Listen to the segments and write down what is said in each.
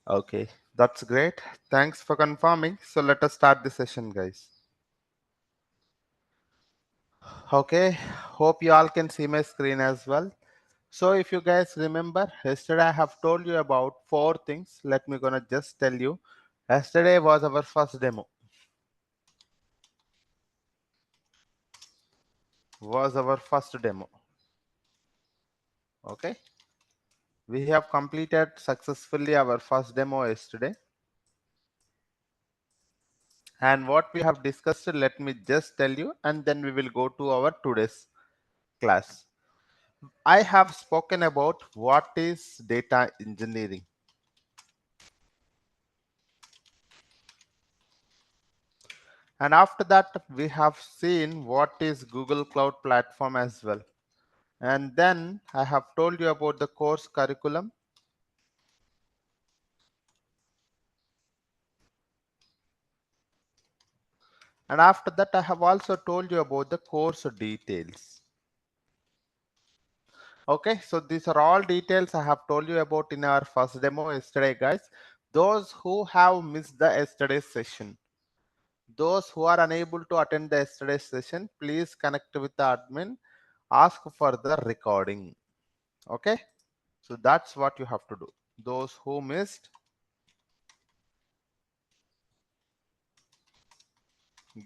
Okay, that's great. Thanks for confirming. So let us start the session, guys. Okay, hope you all can see my screen as well. So if you guys remember, yesterday I have told you about four things. Let me gonna just tell you. Yesterday was our first demo. Was our first demo. Okay, we have completed successfully our first demo yesterday. And what we have discussed, let me just tell you, and then we will go to our today's class. I have spoken about what is data engineering. And after that, we have seen what is Google Cloud Platform as well. And then I have told you about the course curriculum. And after that, I have also told you about the course details. Okay, so these are all details I have told you about in our first demo yesterday, guys. Those who have missed the yesterday's session, those who are unable to attend the yesterday's session, please connect with the admin, ask for the recording. Okay, so that's what you have to do. Those who missed,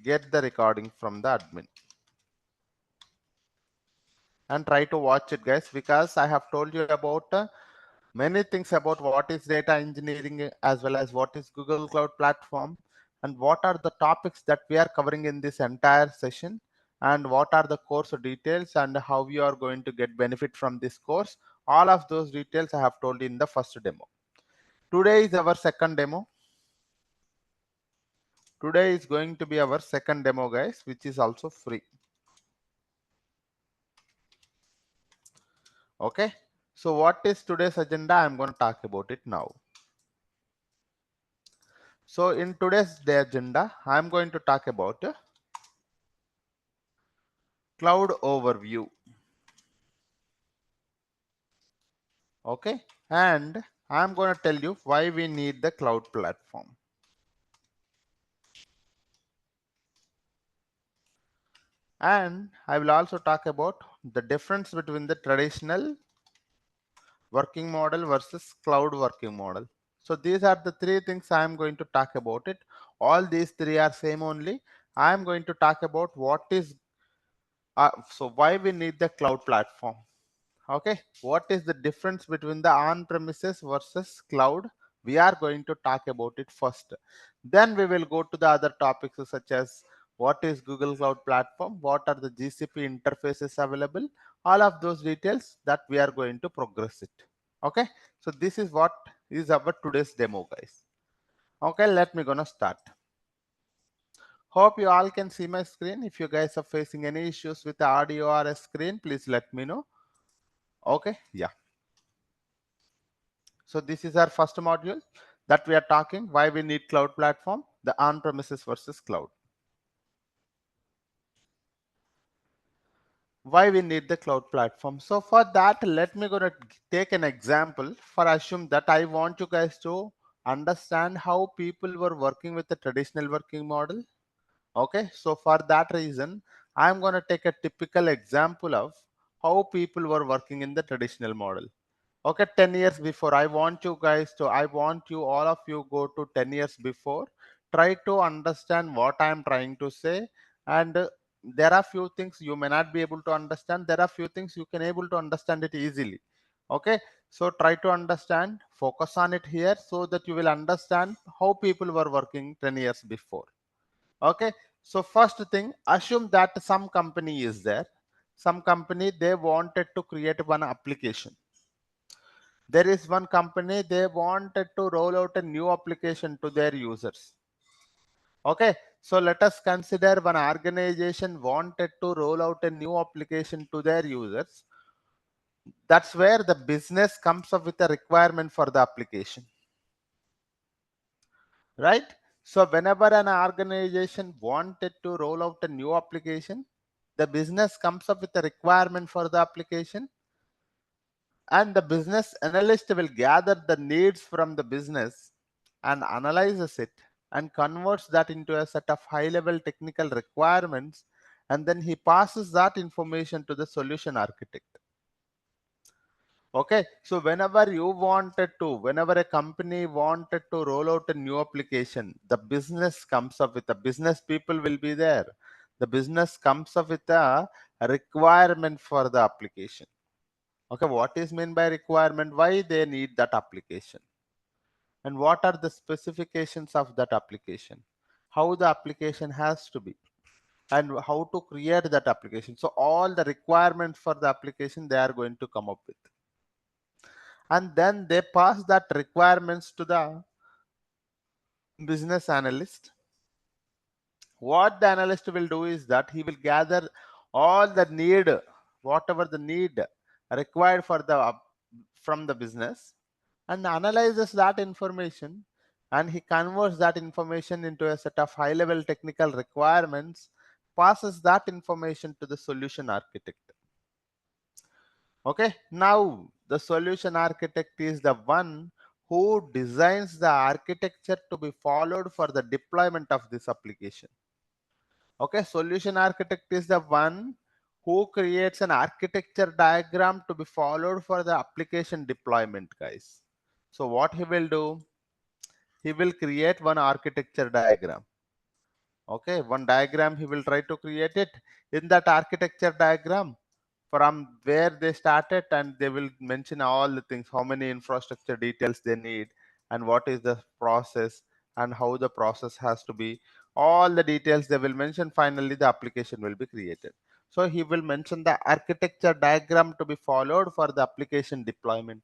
get the recording from the admin and try to watch it, guys, because I have told you about many things about what is data engineering as well as what is Google Cloud Platform and what are the topics that we are covering in this entire session and what are the course details and how you are going to get benefit from this course. All of those details I have told you in the first demo. Today is our second demo. Today is going to be our second demo, guys, which is also free. Okay. So what is today's agenda? I'm going to talk about it now. So in today's day agenda, I'm going to talk about cloud overview. Okay. And I'm going to tell you why we need the cloud platform. And I will also talk about the difference between the traditional working model versus cloud working model. So these are the three things I'm going to talk about it. All these three are same only. I'm going to talk about what is so why we need the cloud platform. Okay, what is the difference between the on-premises versus cloud? We are going to talk about it first. Then we will go to the other topics such as what is Google Cloud Platform, what are the GCP interfaces available, all of those details that we are going to progress it. Okay, so this is what is our today's demo, guys. Okay, let me gonna start. Hope you all can see my screen. If you guys are facing any issues with the audio or a screen, please let me know. Okay, yeah. So this is our first module that we are talking why we need cloud platform, the on-premises versus cloud. Why we need the cloud platform. So for that, let me gonna take an example for assume that I want you guys to understand how people were working with the traditional working model. Okay, so for that reason, I'm gonna take a typical example of how people were working in the traditional model. Okay, 10 years before, I want you, all of you go to 10 years before, try to understand what I am trying to say. And there are few things you may not be able to understand. There are few things you can able to understand it easily. Okay, so try to understand, focus on it here so that you will understand how people were working 10 years before. Okay, so first thing, assume that some company is there. Some company, they wanted to create one application. There is one company, they wanted to roll out a new application to their users. Okay, so let us consider one organization wanted to roll out a new application to their users. That's where the business comes up with a requirement for the application, right? So whenever an organization wanted to roll out a new application, the business comes up with a requirement for the application. And the business analyst will gather the needs from the business and analyzes it and converts that into a set of high level technical requirements, and then he passes that information to the solution architect. Okay, so whenever a company wanted to roll out a new application, the business comes up with, the business people will be there. The business comes up with a requirement for the application. Okay, what is meant by requirement? Why they need that application? And what are the specifications of that application? How the application has to be? And how to create that application? So all the requirements for the application they are going to come up with. And then they pass that requirements to the business analyst. What the analyst will do is that he will gather all the need, whatever the need required for the from the business, and analyzes that information, and he converts that information into a set of high level technical requirements, passes that information to the solution architect. Okay, now the solution architect is the one who designs the architecture to be followed for the deployment of this application. Okay, solution architect is the one who creates an architecture diagram to be followed for the application deployment, guys. So what he will do, he will create one architecture diagram. Okay, one diagram he will try to create it. In that architecture diagram, from where they started, and they will mention all the things, how many infrastructure details they need, and what is the process, and how the process has to be, all the details they will mention. Finally the application will be created. So he will mention the architecture diagram to be followed for the application deployment.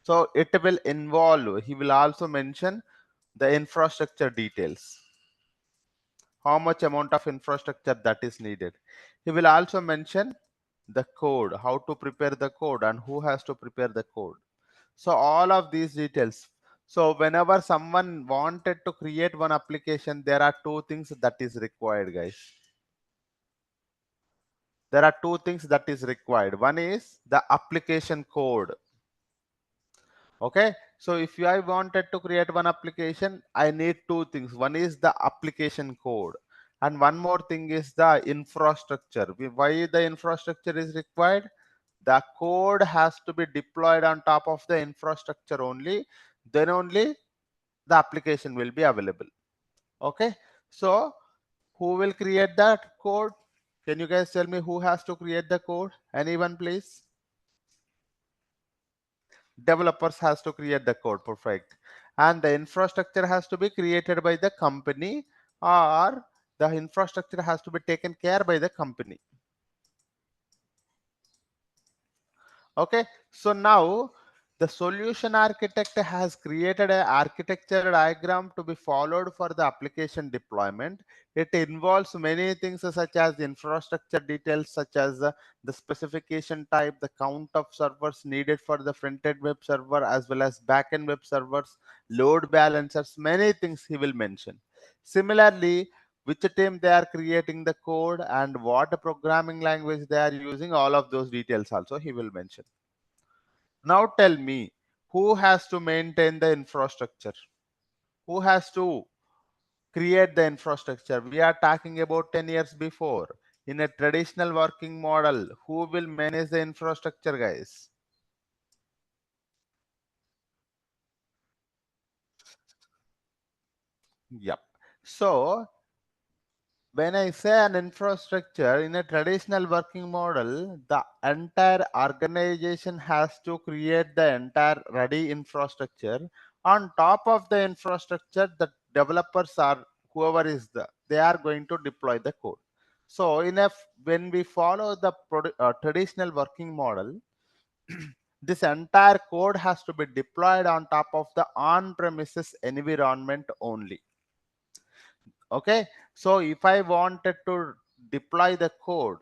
So it will involve, he will also mention the infrastructure details, how much amount of infrastructure that is needed. He will also mention the code, how to prepare the code, and who has to prepare the code. So all of these details. So whenever someone wanted to create one application, there are two things that is required, guys. There are two things that is required. One is the application code. Okay, so if I wanted to create one application, I need two things. One is the application code, and one more thing is the infrastructure. Why the infrastructure is required? The code has to be deployed on top of the infrastructure only, then only the application will be available. Okay, so who will create that code? Can you guys tell me who has to create the code? Anyone, please? Developers has to create the code. Perfect. And the infrastructure has to be created by the company, or the infrastructure has to be taken care by the company. Okay, so now the solution architect has created an architecture diagram to be followed for the application deployment. It involves many things such as the infrastructure details, such as the specification type, the count of servers needed for the front-end web server, as well as back-end web servers, load balancers, many things he will mention. Similarly, which team they are creating the code and what programming language they are using, all of those details also he will mention. Now tell me, who has to maintain the infrastructure? Who has to create the infrastructure? We are talking about 10 years before. In a traditional working model, who will manage the infrastructure, guys? Yep. So when I say an infrastructure in a traditional working model, the entire organization has to create the entire ready infrastructure. On top of the infrastructure, the developers are, whoever is they are going to deploy the code. So when we follow the traditional working model, this entire code has to be deployed on top of the on-premises environment only. Okay, so if I wanted to deploy the code,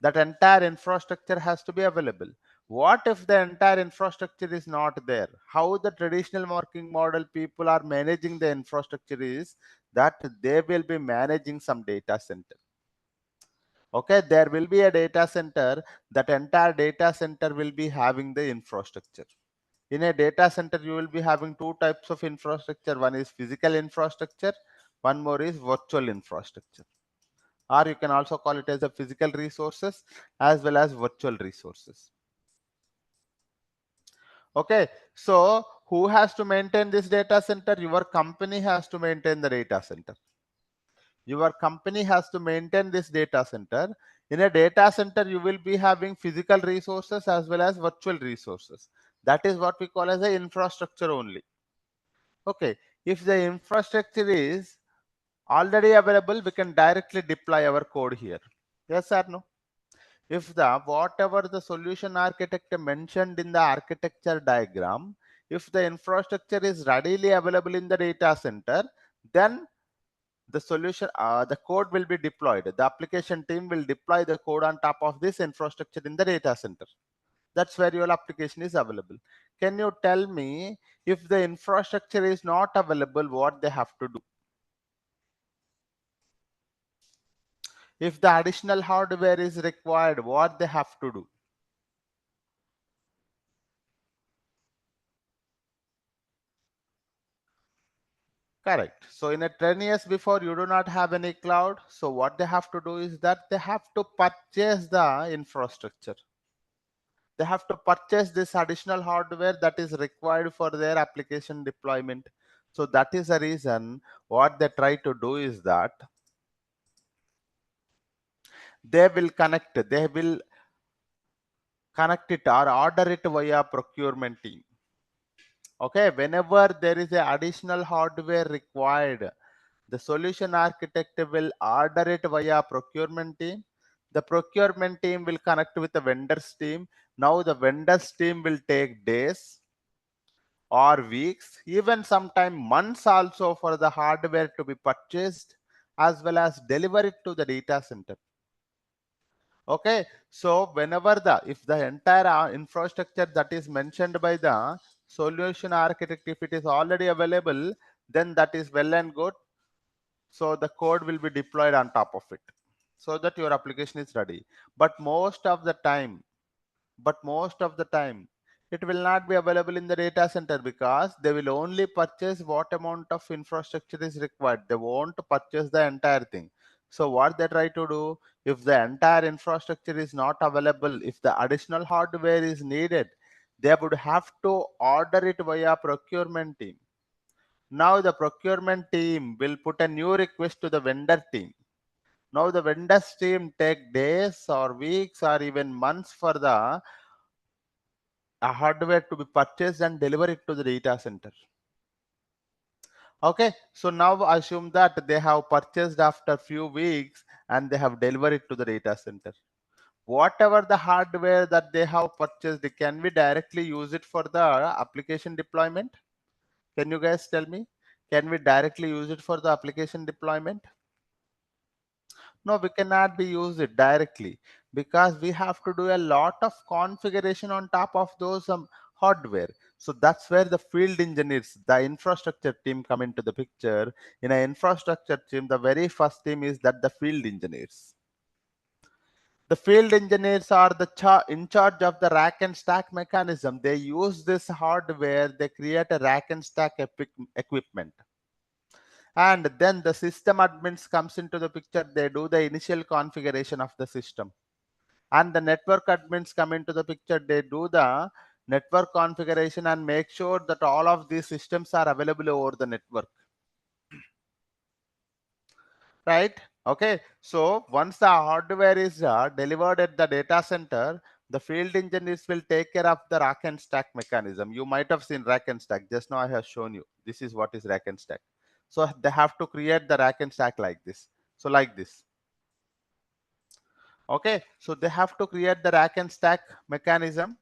that entire infrastructure has to be available. What if the entire infrastructure is not there? How the traditional working model people are managing the infrastructure is that they will be managing some data center. Okay, there will be a data center. That entire data center will be having the infrastructure. In a data center, you will be having two types of infrastructure. One is physical infrastructure, one more is virtual infrastructure. Or you can also call it as a physical resources as well as virtual resources. Okay, so who has to maintain this data center? Your company has to maintain the data center. Your company has to maintain this data center. In a data center, you will be having physical resources as well as virtual resources. That is what we call as the infrastructure only. Okay, if the infrastructure is already available, we can directly deploy our code here. Yes or no? If the whatever the solution architect mentioned in the architecture diagram, if the infrastructure is readily available in the data center, then the solution, the code will be deployed. The application team will deploy the code on top of this infrastructure in the data center. That's where your application is available. Can you tell me, if the infrastructure is not available, what they have to do? If the additional hardware is required, what they have to do? Correct. So in a 10 years before, you do not have any cloud. So what they have to do is that they have to purchase the infrastructure. They have to purchase this additional hardware that is required for their application deployment. So that is the reason what they try to do is that they will connect it or order it via procurement team. Okay, whenever there is a additional hardware required, the solution architect will order it via procurement team. The procurement team will connect with the vendors team. Now the vendors team will take days or weeks, even sometime months also for the hardware to be purchased as well as deliver it to the data center. Okay, so whenever if the entire infrastructure that is mentioned by the solution architect, if it is already available, then that is well and good. So the code will be deployed on top of it so that your application is ready. But most of the time, it will not be available in the data center because they will only purchase what amount of infrastructure is required. They won't purchase the entire thing. So what they try to do, if the entire infrastructure is not available, if the additional hardware is needed, they would have to order it via procurement team. Now the procurement team will put a new request to the vendor team. Now the vendors team take days or weeks or even months for the hardware to be purchased and deliver it to the data center. Okay, so now assume that they have purchased after few weeks and they have delivered it to the data center. Whatever the hardware that they have purchased, can we directly use it for the application deployment? Can you guys tell me? Can we directly use it for the application deployment? No, we cannot be use it directly because we have to do a lot of configuration on top of those hardware. So that's where the field engineers, the infrastructure team come into the picture. In an infrastructure team, the very first team is that the field engineers. The field engineers are the in charge of the rack and stack mechanism. They use this hardware, they create a rack and stack equipment. And then the system admins comes into the picture. They do the initial configuration of the system, and the network admins come into the picture. They do the network configuration and make sure that all of these systems are available over the network, right? Okay, so once the hardware is delivered at the data center, the field engineers will take care of the rack and stack mechanism. You might have seen rack and stack. Just now I have shown you, this is what is rack and stack. So they have to create the rack and stack like this. So like this. Okay, so they have to create the rack and stack mechanism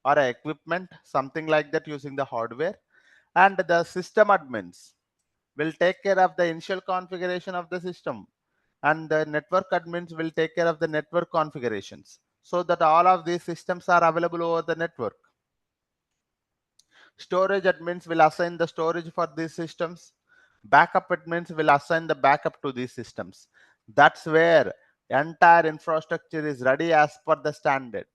or a equipment, something like that, using the hardware. And the system admins will take care of the initial configuration of the system, and the network admins will take care of the network configurations so that all of these systems are available over the network. Storage admins will assign the storage for these systems. Backup admins will assign the backup to these systems. That's where Entire infrastructure is ready as per the standard.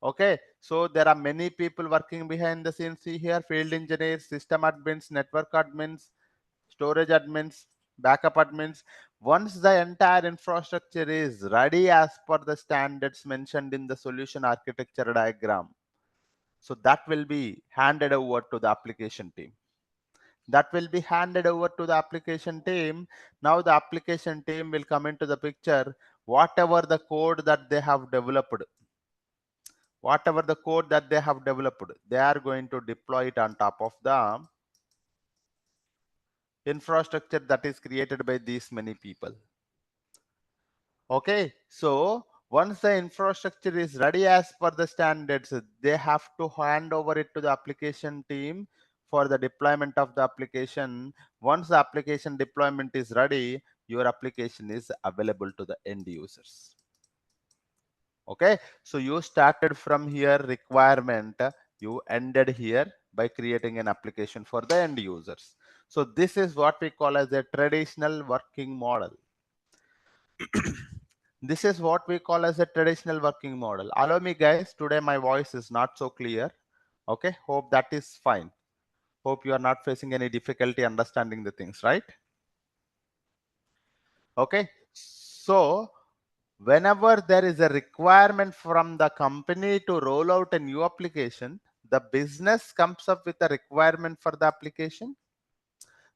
Okay, so there are many people working behind the scenes. See here, field engineers, system admins, network admins, storage admins, backup admins. Once the entire infrastructure is ready as per the standards mentioned in the solution architecture diagram, so that will be handed over to the application team. That will be handed over to the application team. Now the application team will come into the picture. Whatever the code that they have developed, they are going to deploy it on top of the infrastructure that is created by these many people. Okay, so once the infrastructure is ready as per the standards, they have to hand over it to the application team for the deployment of the application. Once the application deployment is ready, your application is available to the end users. Okay, so you started from here requirement, you ended here by creating an application for the end users. So this is what we call as a traditional working model. This is what we call as a traditional working model. Allow me guys, today my voice is not so clear. Okay, hope that is fine. Hope you are not facing any difficulty understanding the things, right? Okay, so whenever there is a requirement from the company to roll out a new application, the business comes up with a requirement for the application.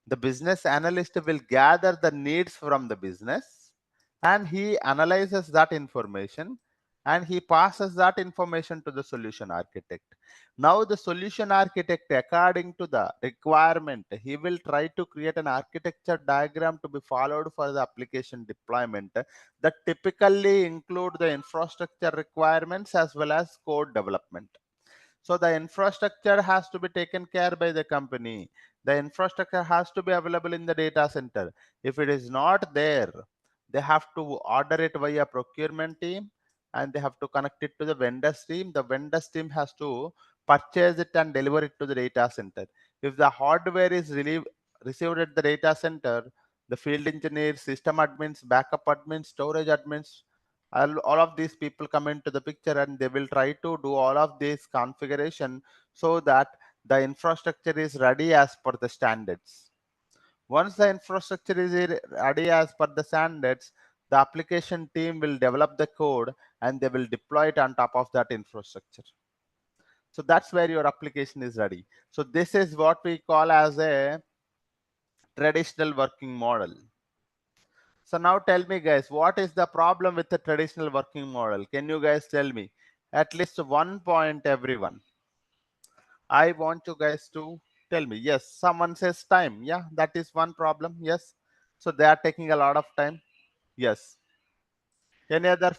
The business analyst will gather the needs from the business and he analyzes that information and he passes that information to the solution architect. Now the solution architect, according to the requirement, he will try to create an architecture diagram to be followed for the application deployment that typically include the infrastructure requirements as well as code development. So the infrastructure has to be taken care by the company. The infrastructure has to be available in the data center. If it is not there, they have to order it via procurement team and they have to connect it to the vendor team. The vendor team has to purchase it and deliver it to the data center. If the hardware is received at the data center, the field engineers, system admins, backup admins, storage admins, all of these people come into the picture and they will try to do all of this configuration so that the infrastructure is ready as per the standards. Once the infrastructure is ready as per the standards, the application team will develop the code and they will deploy it on top of that infrastructure. So that's where your application is ready. So this is what we call as a traditional working model. So now tell me guys, what is the problem with the traditional working model? Can you guys tell me? At least one point, everyone. I want you guys to tell me. Yes, someone says time. Yeah, that is one problem. Yes. So they are taking a lot of time. Yes. Any other?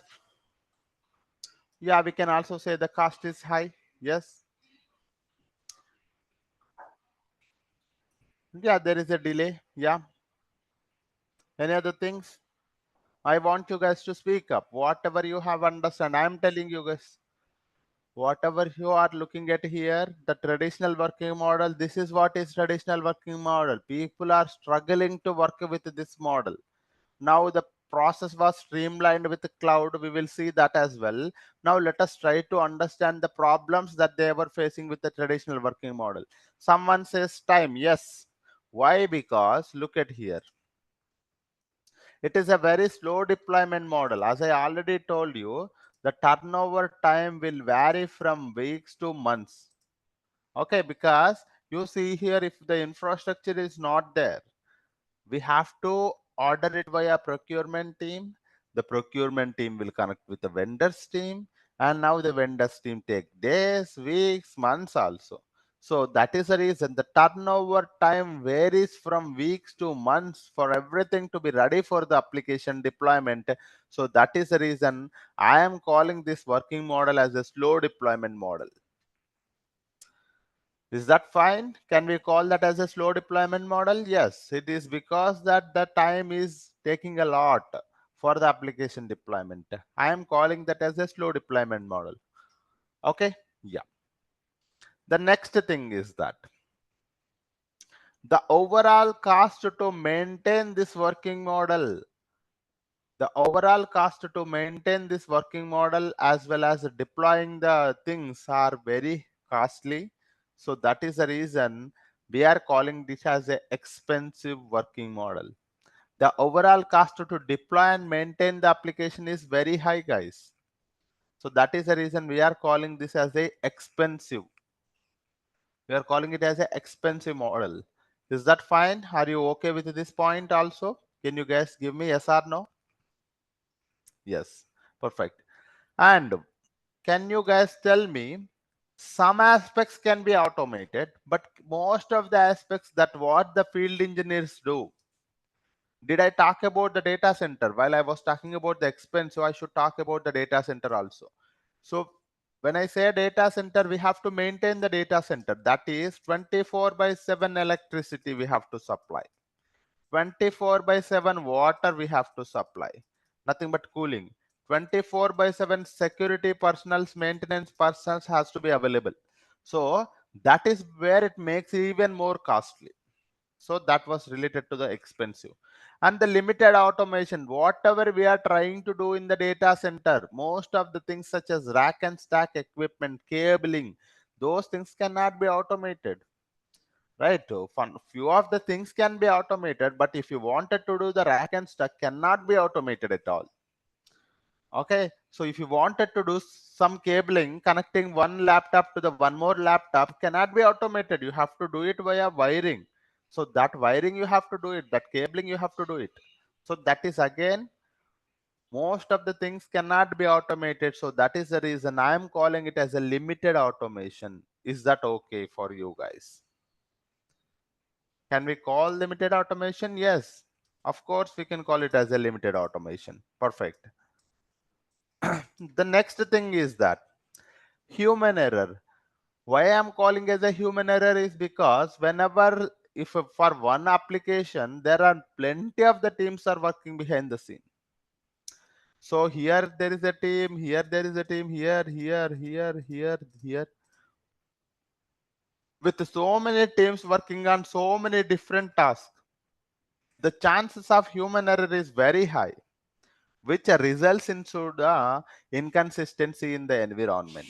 Yeah, we can also say the cost is high. Yes. Yeah, there is a delay. Yeah. Any other things? I want you guys to speak up. Whatever you have understand, I am telling you guys. Whatever you are looking at here, the traditional working model, this is what is traditional working model. People are struggling to work with this model. Now the process was streamlined with the cloud. We will see that as well. Now let us try to understand the problems that they were facing with the traditional working model. Someone says time. Yes. Why? Because look at here. It is a very slow deployment model. As I already told you, the turnover time will vary from weeks to months. Okay, because you see here, if the infrastructure is not there, we have to order it via procurement team. The procurement team will connect with the vendors team, and now the vendors team take days, weeks, months also. So that is the reason the turnover time varies from weeks to months for everything to be ready for the application deployment. So that is the reason I am calling this working model as a slow deployment model. Is that fine? Can we call that as a slow deployment model? Yes, it is because that the time is taking a lot for the application deployment. I am calling that as a slow deployment model. Okay, yeah. The next thing is that the overall cost to maintain this working model The overall cost to maintain this working model as well as deploying the things are very costly. So that is the reason we are calling this as a expensive working model. The overall cost to deploy and maintain the application is very high, guys. So that is the reason we are calling this as a expensive. We are calling it as an expensive model. Is that fine? Are you okay with this point also? Can you guys give me yes or no? Yes, perfect. And can you guys tell me, some aspects can be automated, but most of the aspects that what the field engineers do. Did I talk about the data center? While I was talking about the expense, so I should talk about the data center also. So when I say data center, we have to maintain the data center. That is 24/7 electricity we have to supply. 24/7 water we have to supply. Nothing but cooling. 24/7 security personnel's maintenance persons has to be available. So that is where it makes it even more costly. So that was related to the expensive. And the limited automation, whatever we are trying to do in the data center, most of the things such as rack and stack equipment, cabling, those things cannot be automated. Right? Few of the things can be automated, but if you wanted to do the rack and stack, cannot be automated at all. Okay, so if you wanted to do some cabling connecting one laptop to the one more laptop, cannot be automated. You have to do it via wiring. So that wiring you have to do it, that cabling you have to do it. So that is again, most of the things cannot be automated. So that is the reason I am calling it as a limited automation. Is that okay for you guys? Can we call limited automation? Yes, of course we can call it as a limited automation. Perfect. The next thing is that human error. Why I'm calling as a human error is because whenever, if for one application, there are plenty of the teams are working behind the scene. So here there is a team, here there is a team, here, with so many teams working on so many different tasks. The chances of human error is very high, which results into the inconsistency in the environment.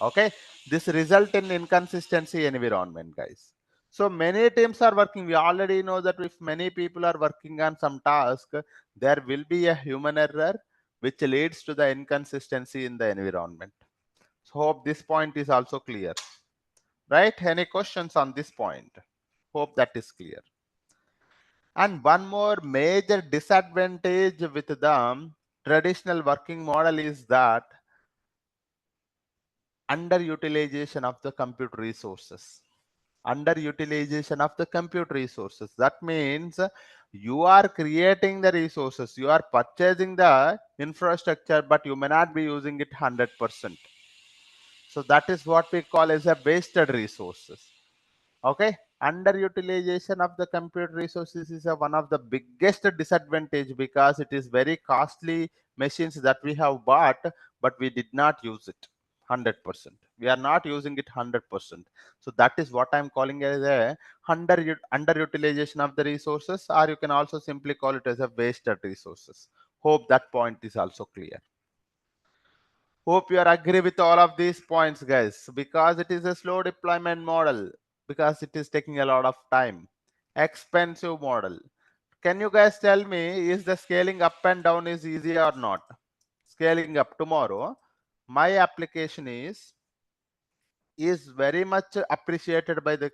Okay, this result in inconsistency environment, guys. So many teams are working. We already know that if many people are working on some task, there will be a human error which leads to the inconsistency in the environment. So hope this point is also clear. Right? Any questions on this point? Hope that is clear. And one more major disadvantage with the traditional working model is that underutilization of the compute resources. Underutilization of the compute resources. That means you are creating the resources, you are purchasing the infrastructure, but you may not be using it 100%. So that is what we call as a wasted resources. Okay, underutilization of the compute resources is one of the biggest disadvantage, because it is very costly machines that we have bought, but we did not use it 100%. We are not using it 100%. So that is what I'm calling as a underutilization of the resources, or you can also simply call it as a wasted resources. Hope that point is also clear. Hope you are agree with all of these points, guys, because it is a slow deployment model, because it is taking a lot of time. Expensive model. Can you guys tell me, is the scaling up and down is easy or not? Scaling up tomorrow, my application is very much appreciated by the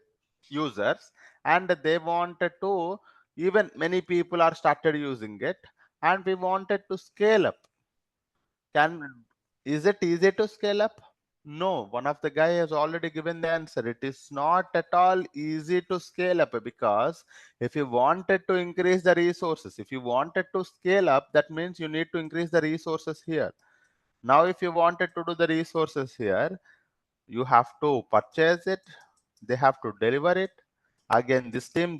users, and they wanted to, even many people are started using it, and we wanted to scale up. Is it easy to scale up? No, one of the guy has already given the answer. It is not at all easy to scale up, because if you wanted to increase the resources, if you wanted to scale up, that means you need to increase the resources here. Now, if you wanted to do the resources here, you have to purchase it, they have to deliver it. Again, this team,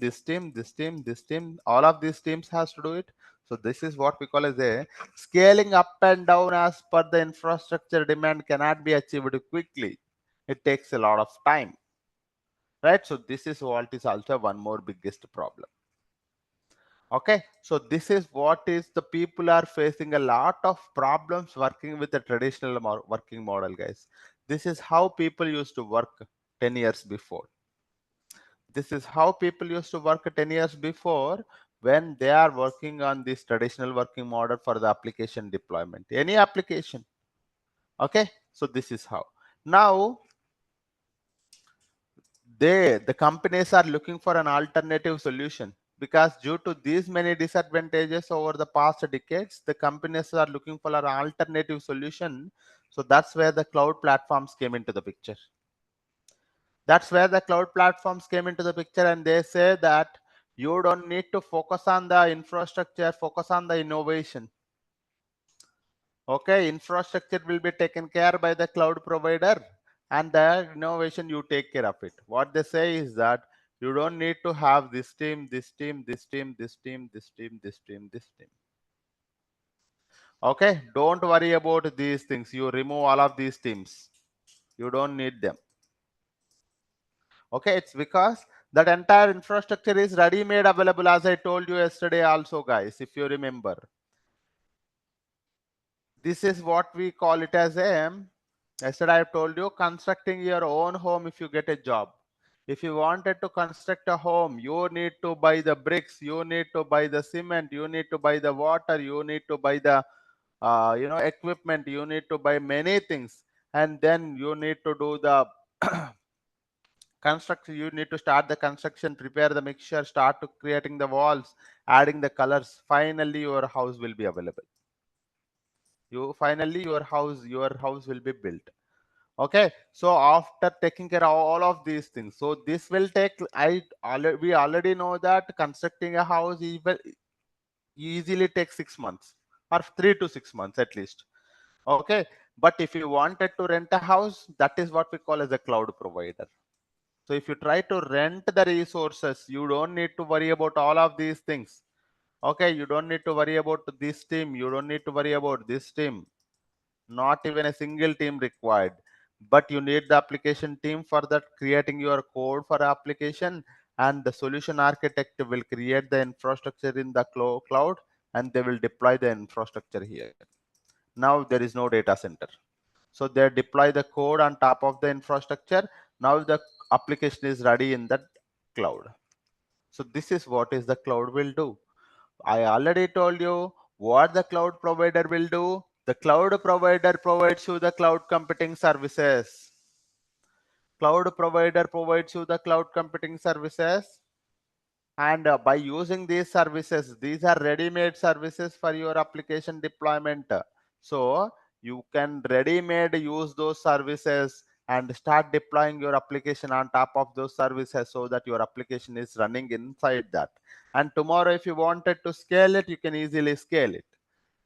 all of these teams has to do it. So this is what we call as a scaling up and down as per the infrastructure demand cannot be achieved quickly. It takes a lot of time, right? So this is what is also one more biggest problem. Okay, so this is what is the people are facing a lot of problems working with the traditional working model, guys. This is how people used to work 10 years before. This is how people used to work 10 years before when they are working on this traditional working model for the application deployment, any application. Okay, so this is how. Now, the companies are looking for an alternative solution because due to these many disadvantages over the past decades, the companies are looking for an alternative solution. So that's where the cloud platforms came into the picture. That's where the cloud platforms came into the picture, and they say that you don't need to focus on the infrastructure, focus on the innovation. Okay, infrastructure will be taken care by the cloud provider, and the innovation you take care of it. What they say is that you don't need to have this team, this team, this team, this team, this team, this team, this team. Okay, don't worry about these things. You remove all of these teams. You don't need them. Okay, it's because that entire infrastructure is ready made available, as I told you yesterday also, guys, if you remember. This is what we call it as a, yesterday I told you, constructing your own home if you get a job. If you wanted to construct a home, you need to buy the bricks, you need to buy the cement, you need to buy the water, you need to buy the equipment, you need to buy many things, and then you need to do the construction. You need to start the construction, prepare the mixture, start to creating the walls, adding the colors. Finally your house will be available. Finally your house will be built. Okay, so after taking care of all of these things, so this will take, we already know that constructing a house easily takes 6 months or 3 to 6 months at least. Okay, but if you wanted to rent a house, that is what we call as a cloud provider. So if you try to rent the resources, you don't need to worry about all of these things. Okay, you don't need to worry about this team, you don't need to worry about this team, not even a single team required. But you need the application team for that, creating your code for application, and the solution architect will create the infrastructure in the cloud, and they will deploy the infrastructure here. Now there is no data center, so they deploy the code on top of the infrastructure. Now the application is ready in the cloud. So this is what is the cloud will do. I already told you what the cloud provider will do. The cloud provider provides you the cloud computing services. Cloud provider provides you the cloud computing services. And by using these services, these are ready-made services for your application deployment. So you can ready-made use those services and start deploying your application on top of those services, so that your application is running inside that. And tomorrow, if you wanted to scale it, you can easily scale it.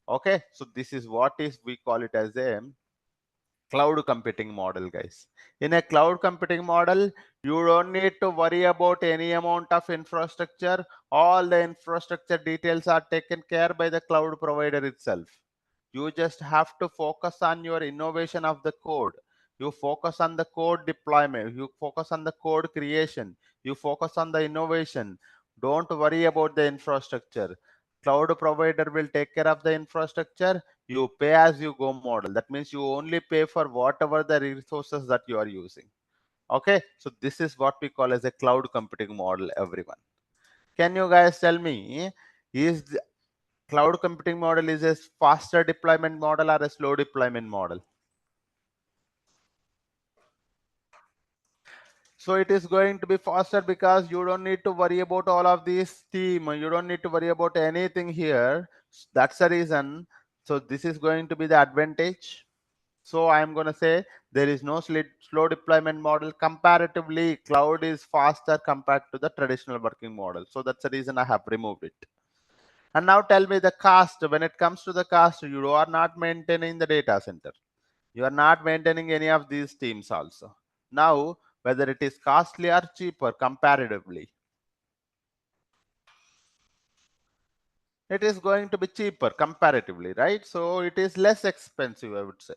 Okay, so this is what is we call it as a cloud computing model, guys. In a cloud computing model, you don't need to worry about any amount of infrastructure. All the infrastructure details are taken care by the cloud provider itself. You just have to focus on your innovation of the code. You focus on the code deployment, you focus on the code creation, you focus on the innovation. Don't worry about the infrastructure. Cloud provider will take care of the infrastructure. You pay as you go model. That means you only pay for whatever the resources that you are using. Okay, so this is what we call as a cloud computing model, everyone. Can you guys tell me, is the cloud computing model is a faster deployment model or a slow deployment model? So it is going to be faster because you don't need to worry about all of these team. You don't need to worry about anything here. That's the reason. So this is going to be the advantage. So I am going to say there is no slow deployment model. Comparatively, cloud is faster compared to the traditional working model. So that's the reason I have removed it. And now tell me the cost. When it comes to the cost, you are not maintaining the data center. You are not maintaining any of these teams also. Now, whether it is costly or cheaper comparatively, it is going to be cheaper comparatively, right? So it is less expensive, I would say.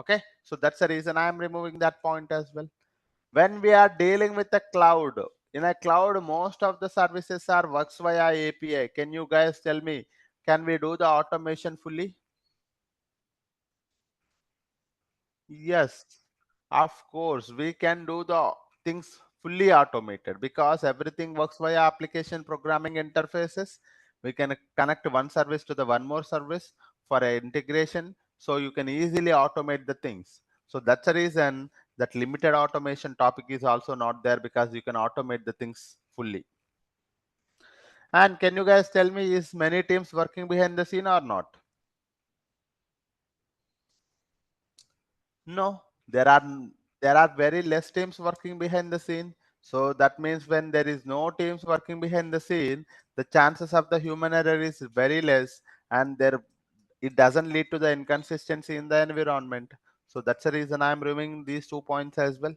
Okay, so that's the reason I am removing that point as well. When we are dealing with the cloud, In a cloud, most of the services are works via API. Can you guys tell me, can we do the automation fully? Yes, of course, we can do the things fully automated because everything works via application programming interfaces. We can connect one service to the one more service for a integration, so you can easily automate the things. So that's the reason that limited automation topic is also not there, because you can automate the things fully. And can you guys tell me, is many teams working behind the scene or not? No, there are very less teams working behind the scene. So that means when there is no teams working behind the scene, the chances of the human error is very less, and there it doesn't lead to the inconsistency in the environment. So that's the reason I'm removing these 2 points as well.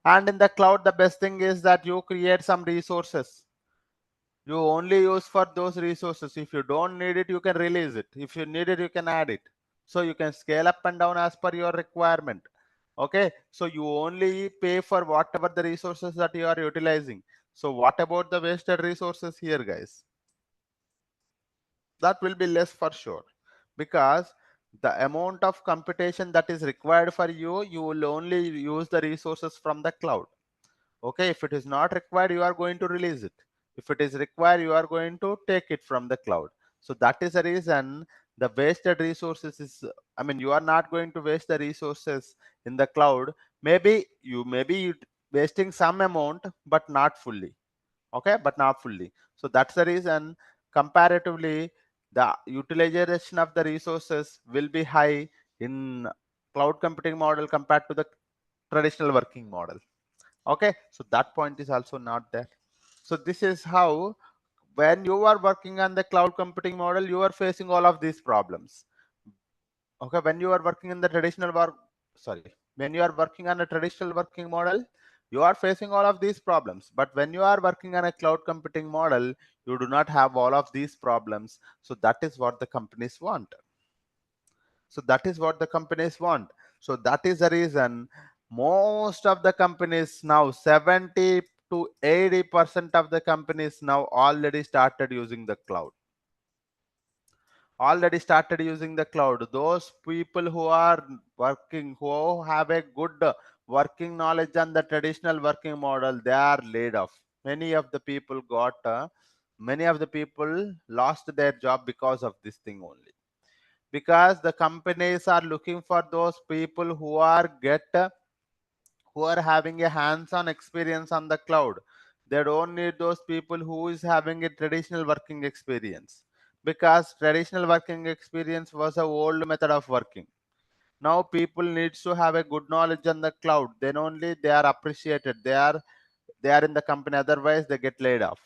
And in the cloud, the best thing is that you create some resources. You only use for those resources. If you don't need it, you can release it. If you need it, you can add it. So you can scale up and down as per your requirement. Okay, so you only pay for whatever the resources that you are utilizing. So what about the wasted resources here, guys? That will be less for sure, because the amount of computation that is required for you, you will only use the resources from the cloud. Okay, if it is not required, you are going to release it. If it is required, you are going to take it from the cloud. So that is the reason the wasted resources is, I mean, you are not going to waste the resources in the cloud. Maybe wasting some amount, but not fully. Okay, but not fully. So that's the reason comparatively the utilization of the resources will be high in cloud computing model compared to the traditional working model. Okay, so that point is also not there. So this is how, when you are working on the cloud computing model, you are facing all of these problems. Okay, when you are working in the traditional work, sorry, when you are working on a traditional working model, you are facing all of these problems. But when you are working on a cloud computing model, you do not have all of these problems. So that is what the companies want. So that is what the companies want. So that is the reason most of the companies now, 70 to 80% of the companies now already started using the cloud. Already started using the cloud. Those people who are working, who have a good working knowledge on the traditional working model, they are laid off. Many of the people lost their job because of this thing only, because the companies are looking for those people who are having a hands-on experience on the cloud. They don't need those people who is having a traditional working experience, because traditional working experience was a old method of working. Now people needs to have a good knowledge on the cloud, then only they are appreciated, they are in the company, otherwise they get laid off.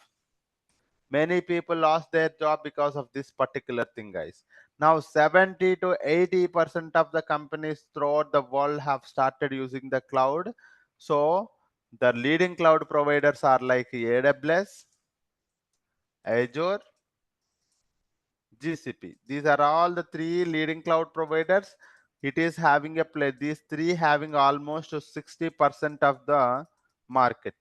Many people lost their job because of this particular thing, guys. Now 70 to 80% of the companies throughout the world have started using the cloud. So the leading cloud providers are like AWS, Azure, GCP. These are all the three leading cloud providers. It is having a play, these three having almost 60% of the market.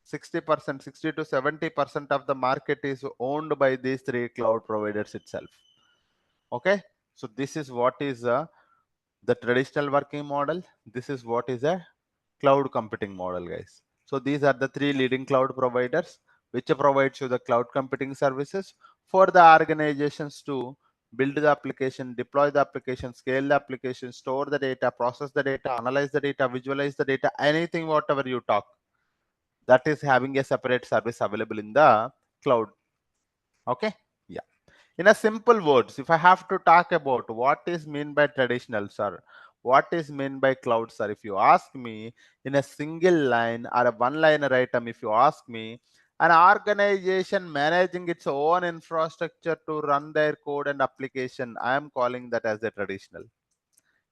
60%, 60 to 70% of the market is owned by these three cloud providers itself. Okay, so this is what is the traditional working model. This is what is a cloud computing model, guys. So these are the three leading cloud providers which provides you the cloud computing services for the organizations to build the application, deploy the application, scale the application, store the data, process the data, analyze the data, visualize the data, anything whatever you talk, that is having a separate service available in the cloud. Okay, yeah. In a simple words, if I have to talk about what is mean by traditional, sir, what is mean by cloud, sir, if you ask me in a single line or a one liner item, if you ask me, an organization managing its own infrastructure to run their code and application, I am calling that as a traditional.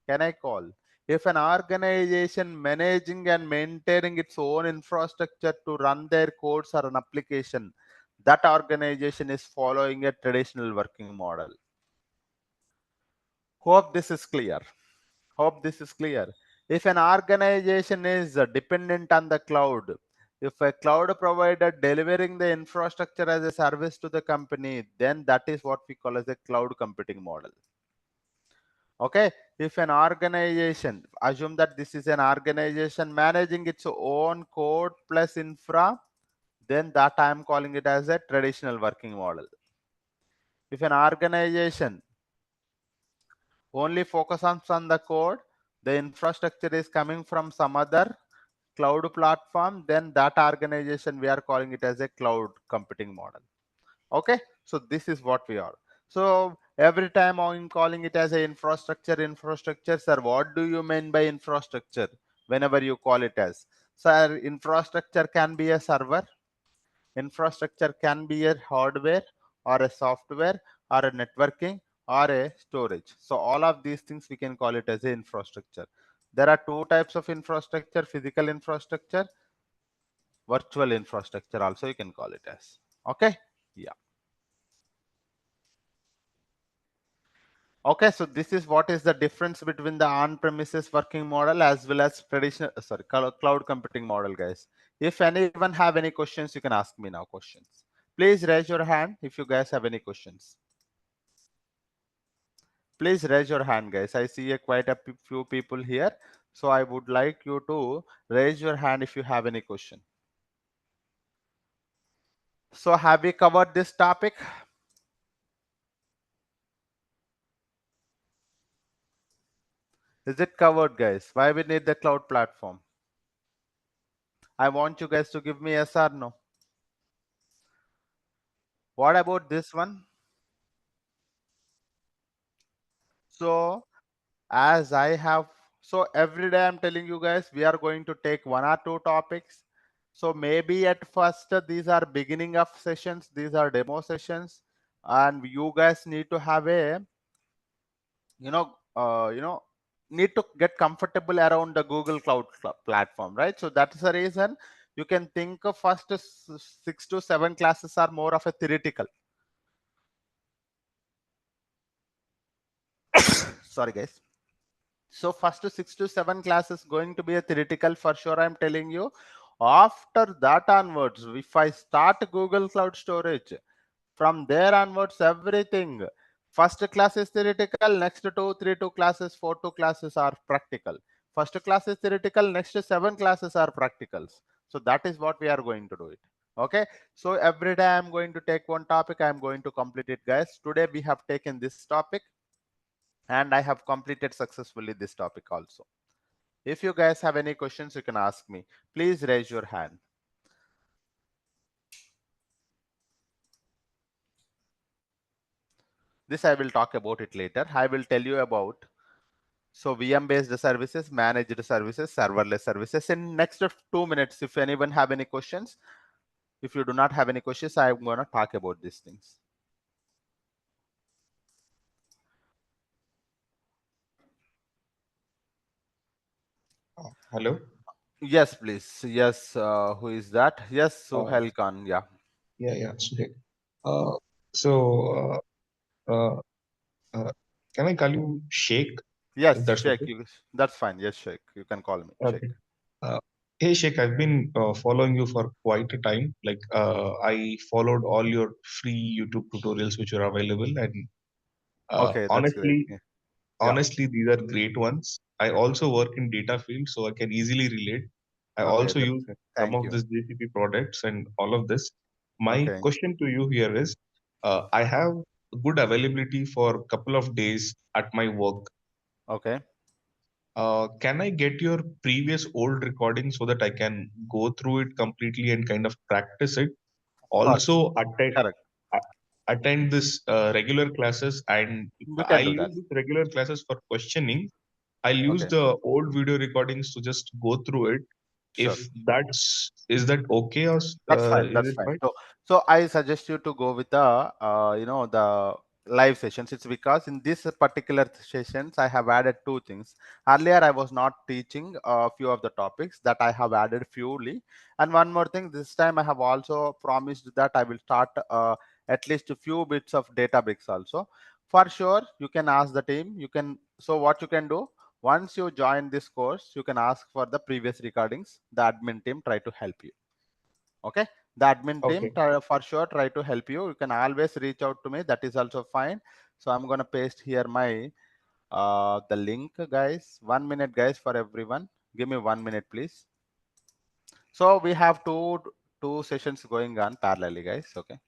Can I call? If an organization managing and maintaining its own infrastructure to run their codes or an application, that organization is following a traditional working model. Hope this is clear. Hope this is clear. If an organization is dependent on the cloud, If a cloud provider delivering the infrastructure as a service to the company, then that is what we call as a cloud computing model. Okay, if an organization, assume that this is an organization managing its own code plus infra, then that I am calling it as a traditional working model. If an organization only focuses on the code, the infrastructure is coming from some other cloud platform, then that organization we are calling it as a cloud computing model. Okay, so this is what we are. So every time I'm calling it as a infrastructure, sir, what do you mean by infrastructure? Whenever you call it as, sir, infrastructure can be a server, infrastructure can be a hardware or a software or a networking or a storage. So all of these things we can call it as a infrastructure. There are two types of infrastructure: physical infrastructure, virtual infrastructure also you can call it as. Okay, yeah. Okay, so this is what is the difference between the on-premises working model as well as traditional, cloud computing model, guys. If anyone have any questions, you can ask me now questions. Please raise your hand if you guys have any questions. Please raise your hand, guys. I see quite a few people here, so I would like you to raise your hand if you have any question. So have we covered this topic? Is it covered, guys? Why we need the cloud platform? I want you guys to give me yes or no. What about this one? So as I have, so every day I'm telling you guys, we are going to take one or two topics. So maybe at first these are beginning of sessions, these are demo sessions, and you guys need to have a, you know, need to get comfortable around the Google Cloud platform, right? So that's the reason you can think of first 6 to 7 classes are more of a theoretical. Sorry, guys. So first 6 to 7 classes going to be a theoretical for sure. I'm telling you. After that onwards, if I start Google Cloud Storage, from there onwards, everything. First class is theoretical. Next two, 3 2 classes, 4 2 classes are practical. First class is theoretical. Next 7 classes are practicals. So that is what we are going to do it. Okay. So every day I'm going to take one topic. I'm going to complete it, guys. Today we have taken this topic, and I have completed successfully this topic also. If you guys have any questions, you can ask me. Please raise your hand. This I will talk about it later. I will tell you about VM based services, managed services, serverless services in next 2 minutes. If anyone have any questions, if you do not have any questions, I'm going to talk about these things. Hello. Yes, please. Yes, who is that? Yes, Uh, Suhail Khan. Yeah. yeah, Sujay. Uh, so, uh, uh, can I call you Sheikh, if Yes, that's Sheikh. okay? That's fine. Yes, Sheikh. You can call me Sheikh. Okay. Uh, hey, Sheikh, I've been following you for quite a time. Like, I followed all your free YouTube tutorials which are available, and Okay, that's great. honestly, Yeah. Yeah. honestly, these are great ones. I also work in data field, so I can easily relate. I Okay, also that's use it. some Thank of you. this GCP products and all of this. My Okay. question to you here is, I have good availability for a couple of days at my work. Okay. Can I get your previous old recording so that I can go through it completely and kind of practice it? Of course. Also Correct. attend this regular classes, and We can I'll do that. use this regular classes for questioning. I'll use Okay. the old video recordings to just go through it. Sure. If that's is that okay, or That's fine. is That's it fine. fine? So I suggest you to go with the the live sessions. It's because in this particular sessions I have added two things. Earlier I was not teaching a few of the topics that I have added fewly, and one more thing. This time I have also promised that I will start at least a few bits of Databricks also. For sure, you can ask the team. You can. So what you can do. Once you join this course, you can ask for the previous recordings. The admin team try to help you. Okay, the admin team Okay. for sure try to help you. You can always reach out to me, that is also fine. So I'm going to paste here my the link, guys. 1 minute, guys, for everyone. Give me 1 minute, please. So we have two sessions going on parallelly, guys. Okay,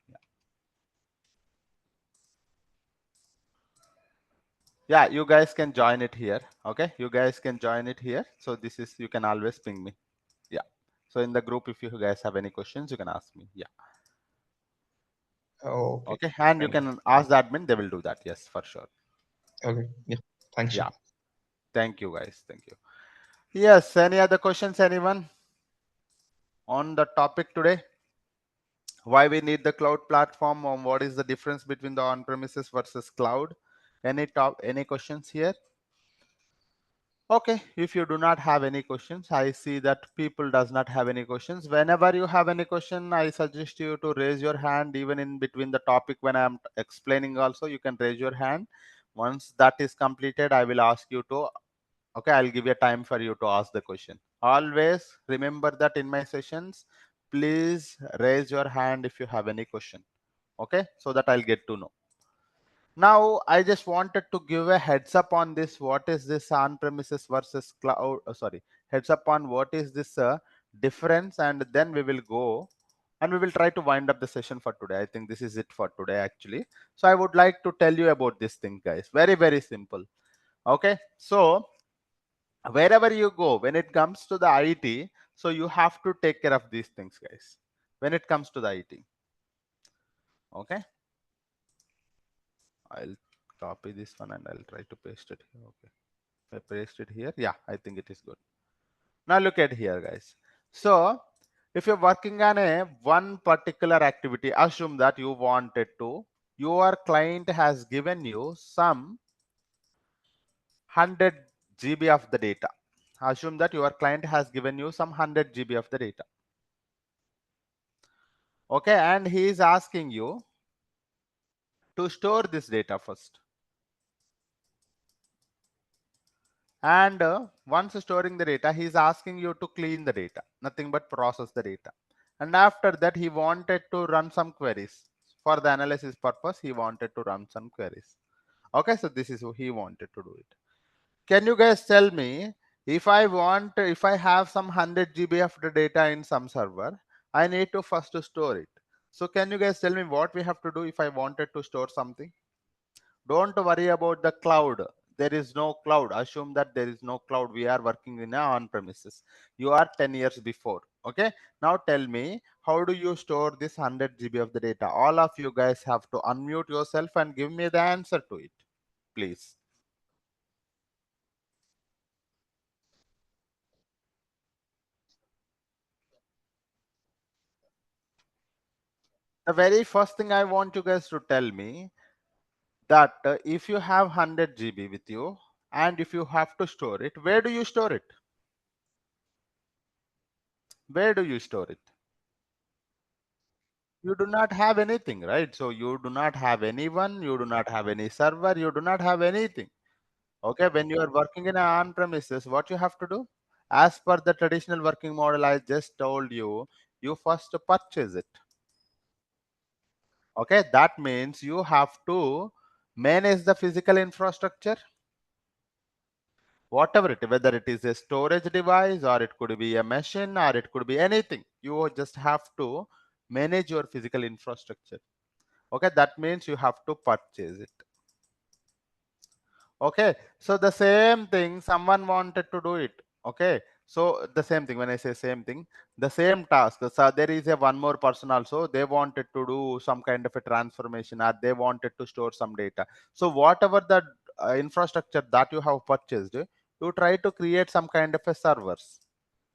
yeah, you guys can join it here. Okay, you guys can join it here. So this is, you can always ping me. Yeah, so in the group, if you guys have any questions, you can ask me. Yeah. Okay. Okay, and you Thank you. can ask the admin, they will do that. Yes, for sure. Okay. Yeah. Thanks, Yeah, Shekhar. thank you, guys. Thank you. Yes, any other questions, anyone, on the topic today? Why we need the cloud platform, or what is the difference between the on-premises versus cloud? Any questions here? Okay, if you do not have any questions, I see that people does not have any questions. Whenever you have any question, I suggest you to raise your hand, even in between the topic when I'm explaining also, you can raise your hand. Once that is completed, I will ask you to, okay, I'll give you time for you to ask the question. Always remember that in my sessions, please raise your hand if you have any question. Okay, so that I'll get to know. Now, I just wanted to give a heads up on this. What is this on-premises versus cloud? Sorry, heads up on what is this difference, and then we will go and we will try to wind up the session for today. I think this is it for today, actually. So I would like to tell you about this thing, guys. Very, very simple. Okay, so wherever you go, when it comes to the IT, so you have to take care of these things, guys. When it comes to the IT, okay, I'll copy this one and I'll try to paste it here. Okay. I paste it here. Yeah, I think it is good. Now look at here, guys. So if you're working on a one particular activity, assume that you wanted to, your client has given you some 100 GB of the data. Assume that your client has given you some 100 GB of the data. Okay, and he is asking you to store this data first. And once storing the data, he is asking you to clean the data, nothing but process the data. And after that, he wanted to run some queries. For the analysis purpose, he wanted to run some queries. Okay, so this is how he wanted to do it. Can you guys tell me, if I have some 100 GB of the data in some server, I need to first to store it. So can you guys tell me what we have to do if I wanted to store something? Don't worry about the cloud. There is no cloud. Assume that there is no cloud. We are working in a on premises. You are 10 years before. Okay. Now tell me, how do you store this 100 GB of the data? All of you guys have to unmute yourself and give me the answer to it, please. The very first thing I want you guys to tell me, that if you have 100 GB with you and if you have to store it, where do you store it? Where do you store it? You do not have anything, right? So you do not have anyone, you do not have any server, you do not have anything. Okay, when you are working in an on premises, what you have to do? As per the traditional working model I just told you, you first purchase it. Okay, that means you have to manage the physical infrastructure, whatever it, whether it is a storage device or it could be a machine or it could be anything. You just have to manage your physical infrastructure. Okay, that means you have to purchase it. Okay, so the same thing someone wanted to do it. Okay, so the same thing, when I say same thing, the same task, so there is a one more person also, they wanted to do some kind of a transformation or they wanted to store some data. So whatever the infrastructure that you have purchased, you try to create some kind of a servers,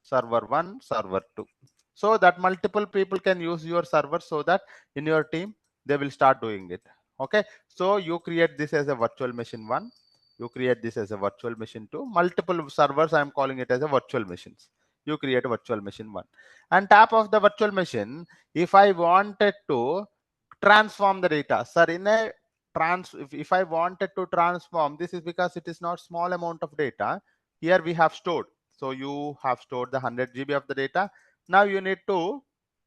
server 1, server 2, so that multiple people can use your server, so that in your team they will start doing it. Okay, so you create this as a virtual machine 1, you create this as a virtual machine 2, multiple servers, I am calling it as a virtual machines. You create a virtual machine 1, and top of the virtual machine, if I wanted to transform the data, sir, in a if I wanted to transform, this is because it is not small amount of data. Here we have stored, so you have stored the 100 GB of the data. Now you need to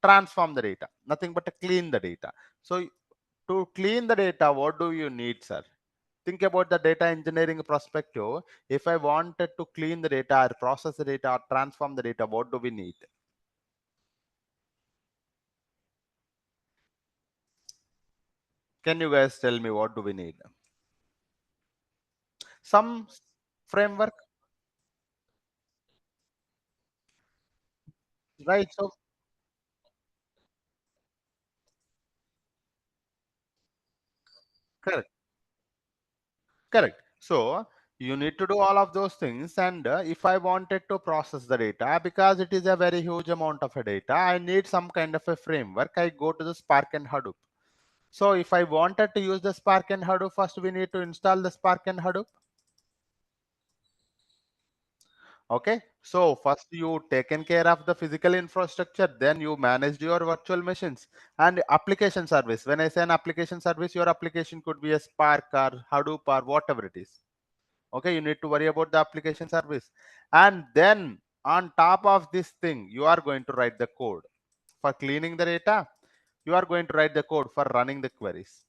transform the data, nothing but to clean the data. So to clean the data, what do you need, sir? Think about the data engineering perspective. If I wanted to clean the data or process the data or transform the data, what do we need? Can you guys tell me what do we need? Some framework, right? So correct, correct. So you need to do all of those things. And if I wanted to process the data, because it is a very huge amount of a data, I need some kind of a framework. I go to the Spark and Hadoop. So if I wanted to use the Spark and Hadoop, first we need to install the Spark and Hadoop. Okay, so first you taken care of the physical infrastructure, then you managed your virtual machines and application service. When I say an application service, your application could be a Spark or Hadoop or whatever it is. Okay, you need to worry about the application service. And then on top of this thing, you are going to write the code for cleaning the data. You are going to write the code for running the queries.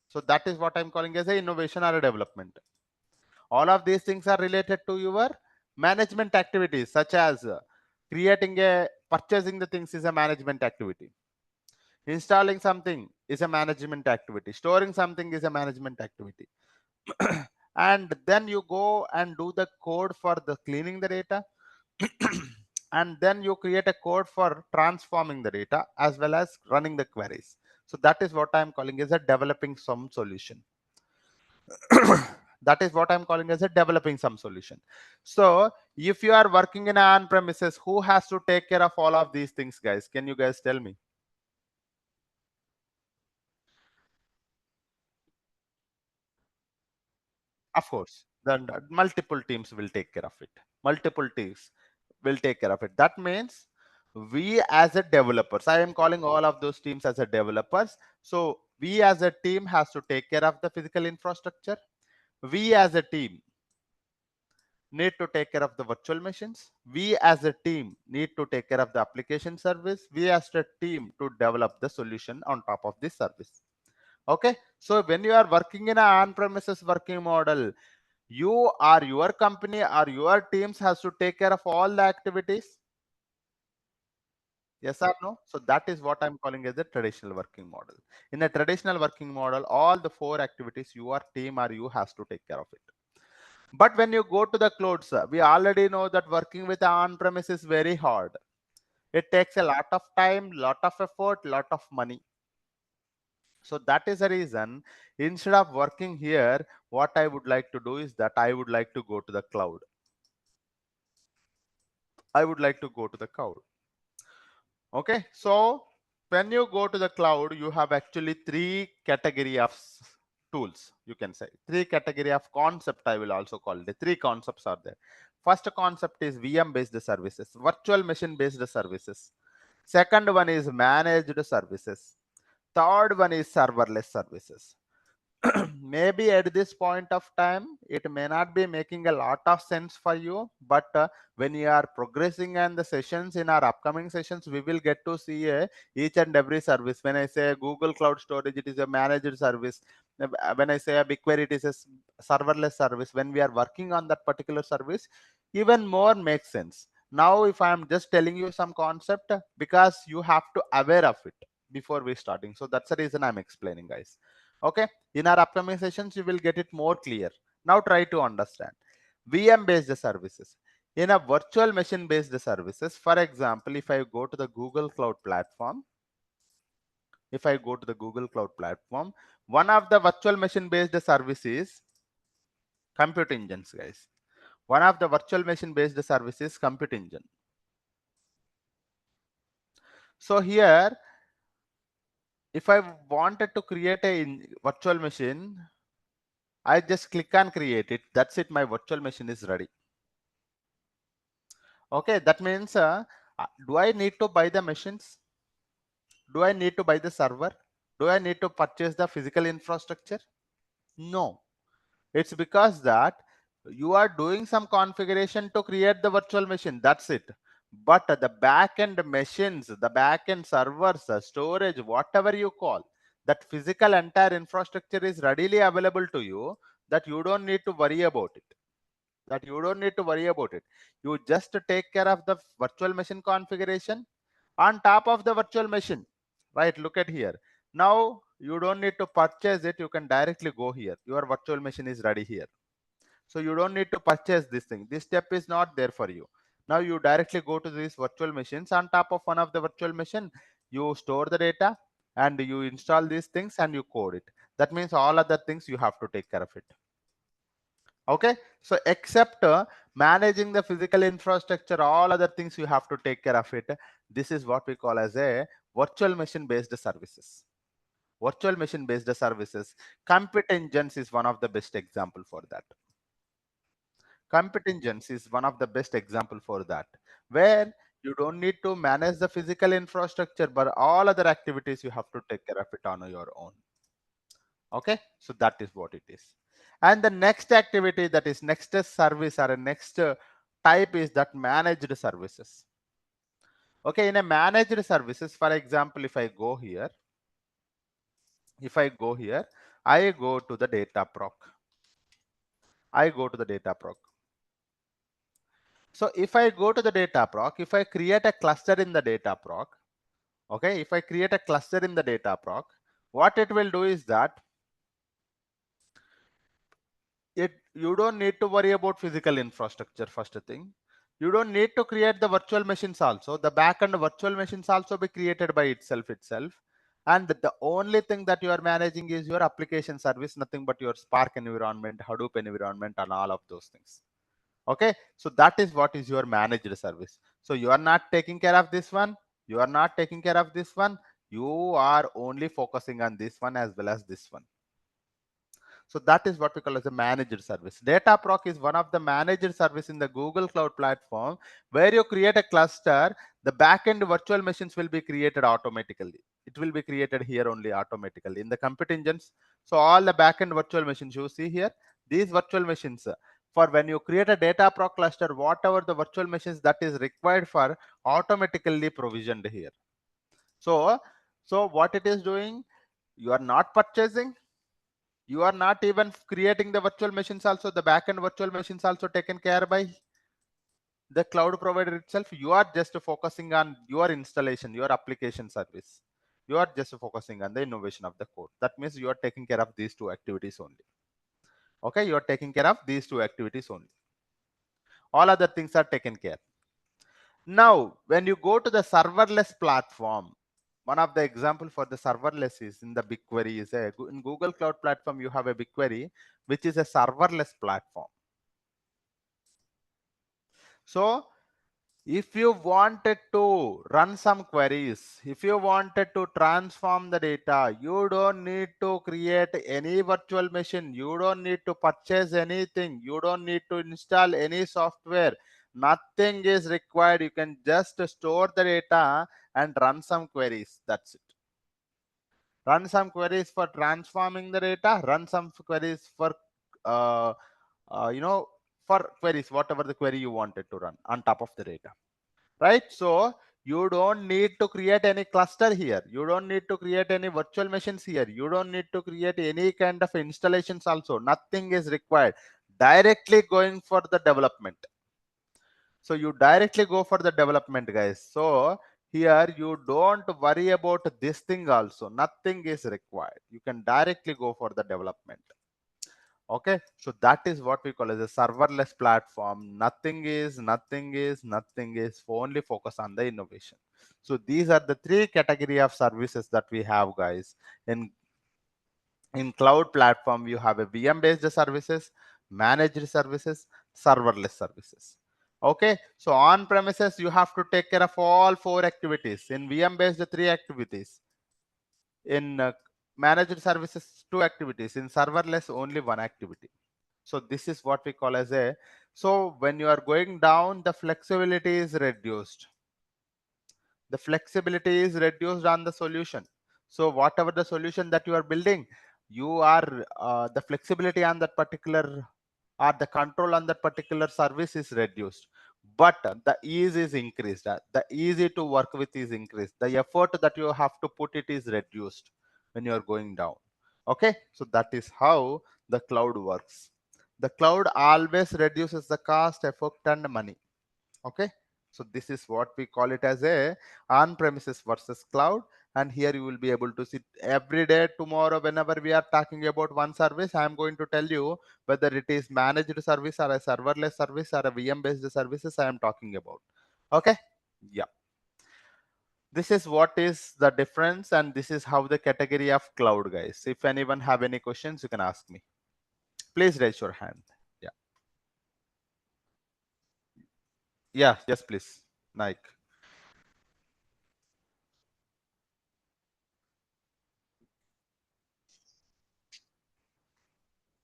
So that is what I'm calling as a innovation or a development. All of these things are related to your management activities, such as creating a purchasing the things is a management activity, installing something is a management activity, storing something is a management activity. And then you go and do the code for the cleaning the data. And then you create a code for transforming the data as well as running the queries. So that is what I'm calling as a developing some solution. That is what I'm calling as a developing some solution. So if you are working in on premises, who has to take care of all of these things, guys? Can you guys tell me? Of course, then multiple teams will take care of it. Multiple teams will take care of it. That means we as a developers, I am calling all of those teams as a developers. So we as a team has to take care of the physical infrastructure. We as a team need to take care of the virtual machines. We as a team need to take care of the application service. We as a team to develop the solution on top of this service. Okay. So when you are working in an on-premises working model, you or your company or your teams has to take care of all the activities. Yes or no? So that is what I'm calling as a traditional working model. In a traditional working model, all the four activities your team or you has to take care of it. But when you go to the cloud, sir, we already know that working with on-premise is very hard. It takes a lot of time, lot of effort, lot of money. So that is the reason, instead of working here, what I would like to do is that I would like to go to the cloud. I would like to go to the cloud. Okay, so when you go to the cloud, you have actually three category of tools. You can say three category of concept. I will also call it. Three concepts are there. First concept is VM based services, virtual machine based services. Second one is managed services. Third one is serverless services. Maybe at this point of time it may not be making a lot of sense for you, but when you are progressing and the sessions in our upcoming sessions, we will get to see each and every service. When I say Google Cloud Storage, it is a managed service. When I say a BigQuery, it is a serverless service. When we are working on that particular service, even more makes sense. Now if I am just telling you some concept, because you have to aware of it before we starting, so that's the reason I'm explaining, guys. Okay, in our upcoming sessions you will get it more clear. Now try to understand VM based services. In a virtual machine based services, for example, if I go to the Google Cloud platform, one of the virtual machine based services compute engines, guys. One of the virtual machine based services compute engine. So here, if I wanted to create a virtual machine, I just click on create it. That's it. My virtual machine is ready. Okay, that means do I need to buy the machines? Do I need to buy the server? Do I need to purchase the physical infrastructure? No. It's because that you are doing some configuration to create the virtual machine. That's it. but the backend machines, the backend servers, storage, whatever you call, that physical entire infrastructure is readily available to you, that you don't need to worry about it. That you don't need to worry about it. You just take care of the virtual machine configuration on top of the virtual machine. Right? Look at here. Now you don't need to purchase it. You can directly go here. Your virtual machine is ready here. So you don't need to purchase this thing. This step is not there for you. Now you directly go to these virtual machines. On top of one of the virtual machine, you store the data and you install these things and you code it. That means all other things you have to take care of it. Okay, so except managing the physical infrastructure, all other things you have to take care of it. This is what we call as a virtual machine based services. Virtual machine based services. Compute engines is one of the best example for that. Competence is one of the best example for that, where you don't need to manage the physical infrastructure, but all other activities you have to take care of it on your own. Okay, so that is what it is. And the next activity, that is next service or a next type, is that managed services. Okay, in a managed services, for example, if I go here, I go to the data proc. I go to the data proc. So if I go to the data proc, if I create a cluster in the data proc, okay, if I create a cluster in the data proc, what it will do is that you don't need to worry about physical infrastructure. First thing, you don't need to create the virtual machines also. The backend virtual machines also be created by itself, and the only thing that you are managing is your application service, nothing but your Spark environment, Hadoop environment, and all of those things. Okay, so that is what is your managed service. So you are not taking care of this one, you are not taking care of this one, you are only focusing on this one as well as this one. So that is what we call as a managed service. Dataproc is one of the managed service in the Google Cloud platform, where you create a cluster, the backend virtual machines will be created automatically. It will be created here only automatically in the compute engines. So all the backend virtual machines you see here, these virtual machines, for when you create a Dataproc cluster, whatever the virtual machines that is required for, automatically provisioned here. So what it is doing, you are not purchasing, you are not even creating the virtual machines also, the backend virtual machines also taken care by the cloud provider itself. You are just focusing on your installation, your application service. You are just focusing on the innovation of the code. That means you are taking care of these two activities only. Okay, you are taking care of these two activities only. All other things are taken care. Now, when you go to the serverless platform, one of the example for the serverless is in the BigQuery. In Google Cloud Platform, you have a BigQuery, which is a serverless platform. So if you wanted to run some queries, if you wanted to transform the data, you don't need to create any virtual machine. You don't need to purchase anything. You don't need to install any software. Nothing is required. You can just store the data and run some queries. That's it. Run some queries for transforming the data. Run some queries for, uh, for queries, whatever the query you wanted to run on top of the data. Right? So you don't need to create any cluster here. You don't need to create any virtual machines here. You don't need to create any kind of installations also. Nothing is required. Directly going for the development. So you directly go for the development, guys. So here you don't worry about this thing also. Nothing is required. You can directly go for the development. Okay, so that is what we call as a serverless platform. Nothing is only focus on the innovation. So these are the three category of services that we have, guys. In cloud platform, you have a VM based services, managed services, serverless services. Okay, so on premises you have to take care of all four activities. In VM based, three activities. In managed services, two activities. In serverless, only one activity. So this is what we call as a, so when you are going down, the flexibility is reduced. The flexibility is reduced on the solution. So whatever the solution that you are building, you are the flexibility on that particular, or the control on that particular service is reduced. but the ease is increased. The easy to work with is increased. The effort that you have to put it is reduced when you are going down. Okay, so that is how the cloud works. The cloud always reduces the cost, effort, and money. Okay, so this is what we call it as a on-premises versus cloud. And here you will be able to see every day. Tomorrow, whenever we are talking about one service, I am going to tell you whether it is managed service or a serverless service or a VM based services I am talking about. Okay, yeah, this is what is the difference, and this is how the category of cloud, guys. If anyone have any questions, you can ask me. Please raise your hand. Yeah, yeah, yes, please, Nike.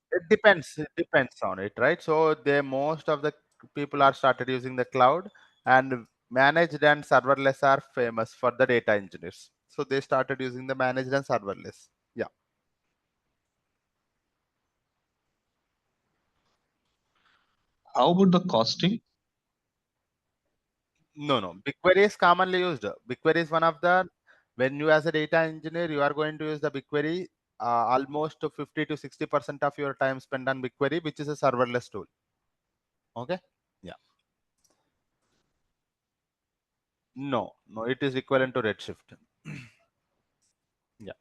It depends on it, right? So they most of the people are started using the cloud, and managed and serverless are famous for the data engineers. So they started using the managed and serverless. Yeah. How about the costing? No, no. BigQuery is commonly used. BigQuery is one of the, when you as a data engineer, you are going to use the BigQuery, almost 50 to 60% of your time spent on BigQuery, which is a serverless tool. Okay. Yeah. No, no, it is equivalent to Redshift. Yeah.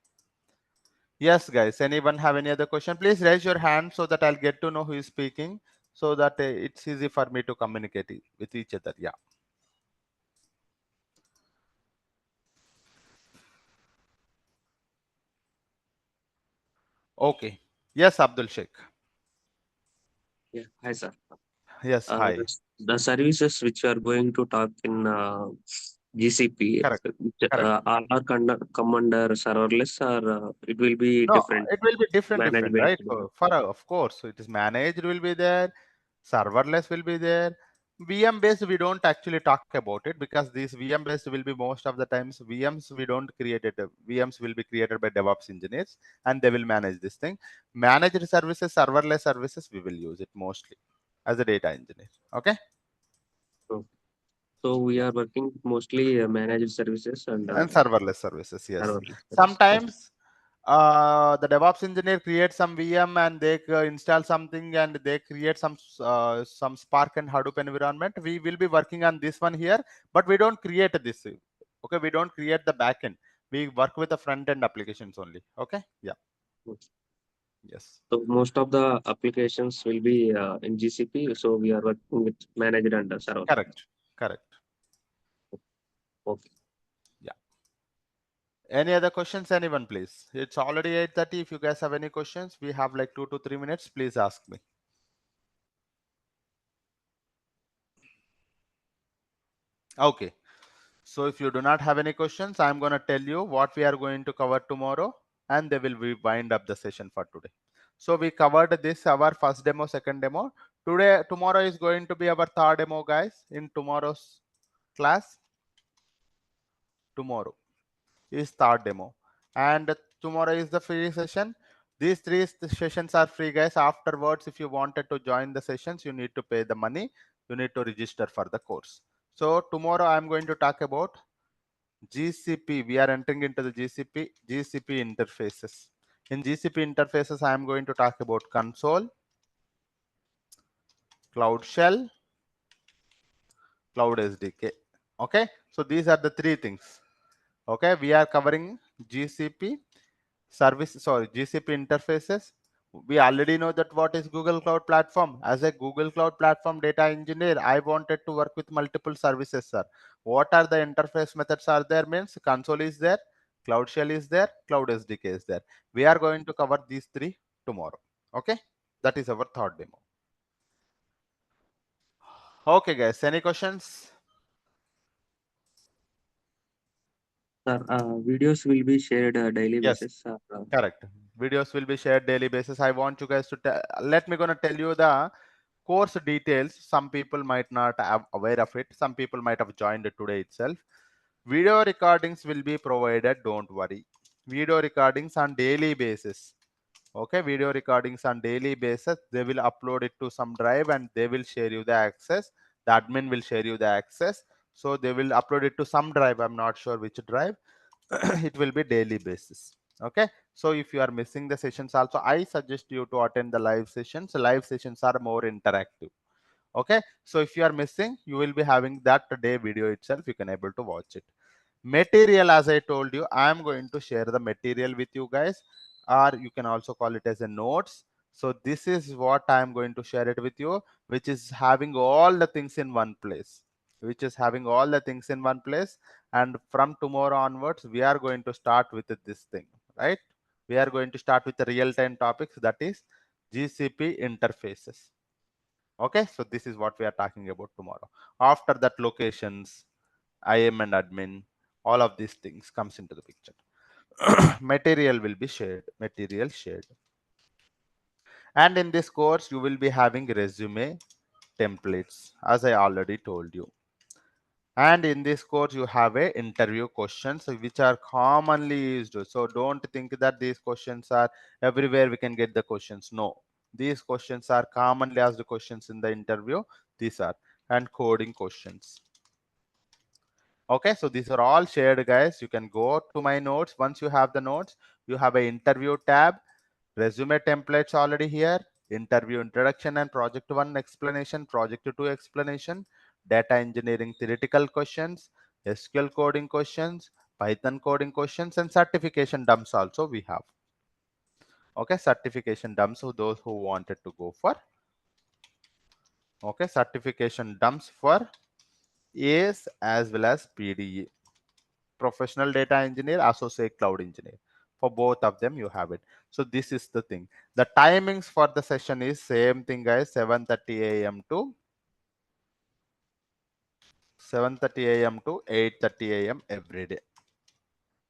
Yes, guys. Anyone have any other question? Please raise your hand so that I'll get to know who is speaking, so that it's easy for me to communicate with each other. Yeah. Okay. Yes, Abdul Sheikh. Yeah, hi sir. Yes. Hi. The services which are going to talk in GCP, Correct. which, Correct. come under serverless, or it will be No, different, it will be different, managed different, right? based. Of course, so it is managed will be there, serverless will be there. VM based, we don't actually talk about it because these VM based will be most of the times VMs we don't create it. VMs will be created by DevOps engineers and they will manage this thing. Managed services, serverless services, we will use it mostly as a data engineer. Okay. So, so we Yeah. are working mostly managed services and And serverless services, yes. serverless services. Okay. Sometimes the DevOps engineer creates some VM and they install something and they create some Spark and Hadoop environment. We will be working on this one here, but we don't create this. Okay, we don't create the backend. We work with the front end applications only. Okay, yeah, Okay. yes, So most of the applications will be in GCP. So we are working with managed and serverless. correct, correct. Okay. Yeah. Any other questions, anyone, please? It's already 8:30. If you guys have any questions, we have like 2 to 3 minutes. Please ask me. Okay. So if you do not have any questions, I'm going to tell you what we are going to cover tomorrow, and they will wind up the session for today. So we covered this, our first demo, second demo. Tomorrow is going to be our third demo, guys, in tomorrow's class. Tomorrow is third demo. And tomorrow is the free session. These sessions are free, guys. Afterwards, if you wanted to join the sessions, you need to pay the money. You need to register for the course. So tomorrow I'm going to talk about GCP. We are entering into the GCP interfaces. In GCP interfaces, I am going to talk about console, Cloud Shell, Cloud SDK. Okay, so these are the three things. Okay, we are covering GCP GCP interfaces. We already know that what is Google Cloud Platform. As a Google Cloud Platform data engineer, I wanted to work with multiple services, sir. What are the interface methods are there? Means console is there, Cloud Shell is there, Cloud SDK is there. We are going to cover these three tomorrow. Okay, that is our third demo. Okay, guys, any questions? Sir, videos will be shared daily Yes. basis. Correct. Videos will be shared daily basis. I want you guys to let me gonna tell you the course details. Some people might not have aware of it. Some people might have joined it today itself. Video recordings will be provided. Don't worry. Video recordings on daily basis. Okay, video recordings on daily basis. They will upload it to some drive and they will share you the access. The admin will share you the access. So they will upload it to some drive. I'm not sure which drive. It will be daily basis. Okay. So if you are missing the sessions also, I suggest you to attend the live sessions. Live sessions are more interactive. Okay. So if you are missing, you will be having that day video itself. You can able to watch it. Material, as I told you, I am going to share the material with you guys, or you can also call it as a notes. So this is what I am going to share it with you, which is having all the things in one place, and from tomorrow onwards we are going to start with this thing, right? We are going to start with the real-time topics, that is GCP interfaces. Okay, so this is what we are talking about tomorrow. After that, locations, IM and admin, all of these things comes into the picture. Material will be shared, material shared. And in this course, you will be having resume templates, as I already told you. And in this course, you have a interview questions which are commonly used. So don't think that these questions are everywhere we can get the questions. No, these questions are commonly asked questions in the interview. These are, and coding questions. Okay, so these are all shared, guys. You can go to my notes. Once you have the notes, you have a interview tab, resume templates already here, interview introduction and project 1 explanation, project 2 explanation, data engineering theoretical questions, SQL coding questions, Python coding questions, and certification dumps also we have. Okay, certification dumps for those who wanted to go for. Okay, certification dumps for ACE as well as PDE. Professional data engineer, associate cloud engineer. For both of them, you have it. So this is the thing. The timings for the session is same thing, guys. 7:30 a.m. to 7:30 a.m. to 8:30 a.m. every day.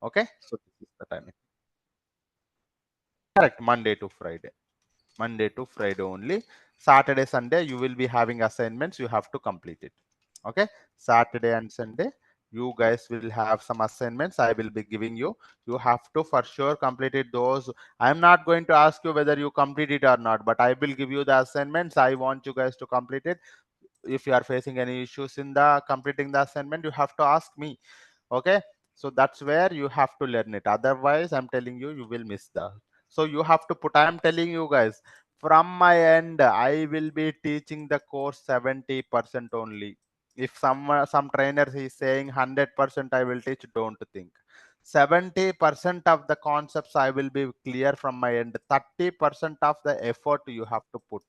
Okay, so this is the timing. Correct. Monday to Friday. Monday to Friday only. Saturday, Sunday, you will be having assignments. You have to complete it. Okay, Saturday and Sunday, you guys will have some assignments. I will be giving you. You have to for sure complete it. Those, I'm not going to ask you whether you complete it or not, but I will give you the assignments. I want you guys to complete it. If you are facing any issues in the completing the assignment, you have to ask me. Okay, so that's where you have to learn it. Otherwise, I'm telling you, you will miss the. So you have to put. I'm telling you guys, from my end, I will be teaching the course 70% only. If some trainer is saying 100% I will teach, don't think. 70% of the concepts I will be clear from my end. 30% of the effort you have to put.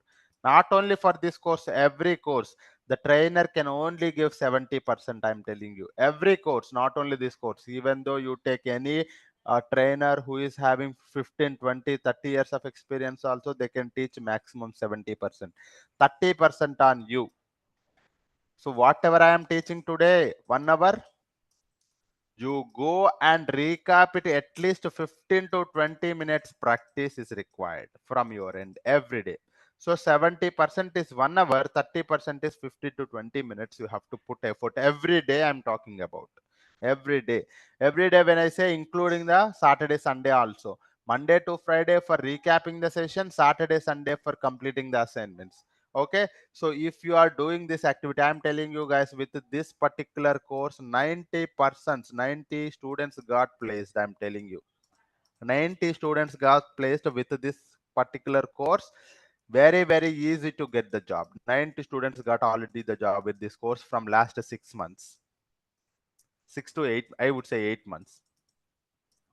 Not only for this course, every course. The trainer can only give 70%. I'm telling you, every course, not only this course. Even though you take any trainer who is having 15, 20, 30 years of experience also, they can teach maximum 70%. 30% on you. So whatever I am teaching today, 1 hour, you go and recap it. At least 15 to 20 minutes practice is required from your end every day. So 70% is 1 hour, 30% is 50 to 20 minutes. You have to put effort every day. I'm talking about every day. Every day, when I say including the Saturday, Sunday also. Monday to Friday for recapping the session, Saturday, Sunday for completing the assignments. Okay, so if you are doing this activity, I'm telling you guys, with this particular course, 90%, 90 students got placed. I'm telling you, 90 students got placed with this particular course. Very, very easy to get the job. 90 students got already the job with this course from last 6 months. 6 to 8, I would say 8 months.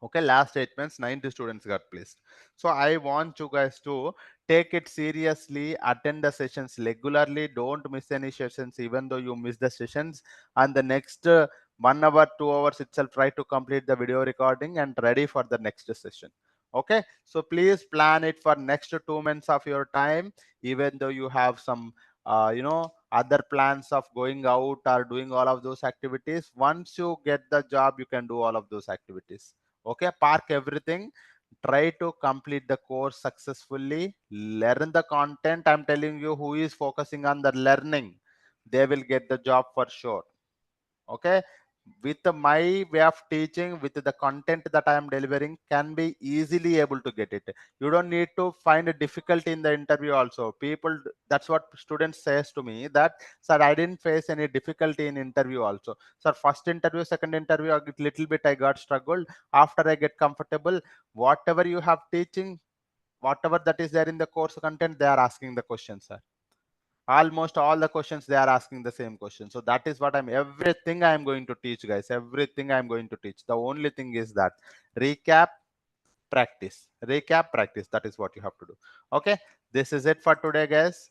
Okay, last 8 months, 90 students got placed. So I want you guys to take it seriously, attend the sessions regularly, don't miss any sessions. Even though you miss the sessions, and the next 1 hour, 2 hours itself, try to complete the video recording and ready for the next session. Okay, so please plan it for next 2 months of your time. Even though you have some other plans of going out or doing all of those activities, once you get the job, you can do all of those activities. Okay, park everything, try to complete the course successfully, learn the content. I'm telling you, who is focusing on the learning, they will get the job for sure. Okay, with my way of teaching, with the content that I am delivering, can be easily able to get it. You don't need to find a difficulty in the interview also. People, that's what students says to me, that sir, I didn't face any difficulty in interview also. Sir, first interview, second interview, a little bit I got struggled. After I get comfortable, whatever you have teaching, whatever that is there in the course content, they are asking the questions, sir. Almost all the questions they are asking the same question. So that is what I'm, everything I am going to teach, guys, everything I'm going to teach. The only thing is that recap, practice, recap, practice. That is what you have to do. Okay, this is it for today, guys.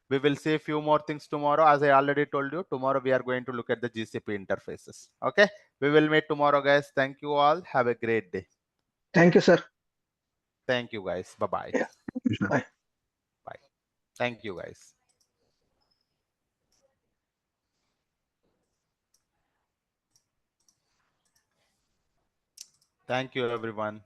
We will see a few more things tomorrow. As I already told you, tomorrow we are going to look at the GCP interfaces. Okay, we will meet tomorrow, guys. Thank you all. Have a great day. Thank you, sir. Thank you, guys. Bye bye. Yeah. Bye. Bye. Thank you, guys. Thank you, everyone.